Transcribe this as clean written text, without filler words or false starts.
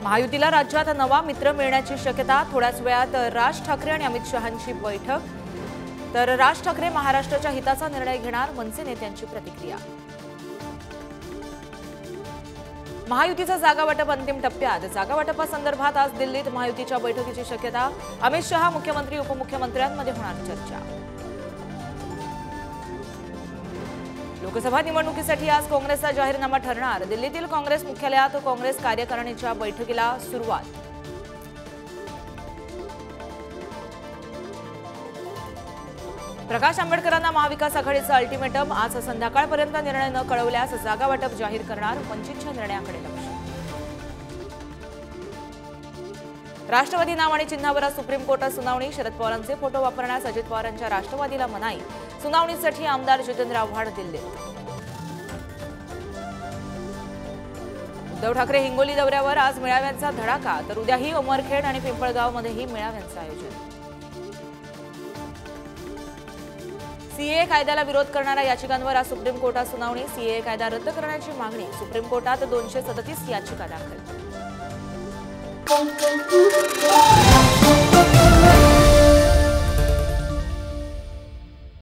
महायुतीला राज्यात नवा मित्र मिळण्याची शक्यता। थोड्याच वेळात राज ठाकरे आणि अमित शहांची बैठक। तर राज ठाकरे महाराष्ट्राच्या हिताचा निर्णय घेणार, मनसे नेत्यांची प्रतिक्रिया। महायुतीचा जागा वाटप अंतिम टप्प्यात। जागा वाटपासंदर्भात आज दिल्लीत महायुतीच्या बैठकीची शक्यता। अमित शहा, मुख्यमंत्री उपमुख्यमंत्र्यांमध्ये होणार चर्चा। लोकसभा निवडणुकीसाठी आज काँग्रेसचा जाहीरनामा ठरणार। दिल्लीतील काँग्रेस मुख्यालयात काँग्रेस कार्यकारिणीच्या बैठकीला सुरुवात। प्रकाश आंबेडकरांना महाविकास आघाडीचं अल्टिमेटम। आज संध्याकाळपर्यंत निर्णय न कळवल्यास जागा वाटप जाहीर करणार। वंचितच्या निर्णयाकडे लक्ष। राष्ट्रवादी नाव आणि चिन्हावर सुप्रीम कोर्टात सुनावणी। शरद पवारांचे फोटो वापरण्यास अजित पवारांच्या राष्ट्रवादीला मनाई। सुनावणीसाठी आमदार जितेंद्र आव्हाड दिल्लीत। उद्धव ठाकरे हिंगोली दौऱ्यावर। आज मेळाव्यांचा धडाका। तर उद्याही उमरखेड आणि पिंपळगावमध्येही मेळाव्यांचं आयोजन। सीएए कायद्याला विरोध करणाऱ्या याचिकांवर आज सुप्रीम कोर्टात सुनावणी। सीएए कायदा रद्द करण्याची मागणी। सुप्रीम कोर्टात 237 याचिका दाखल।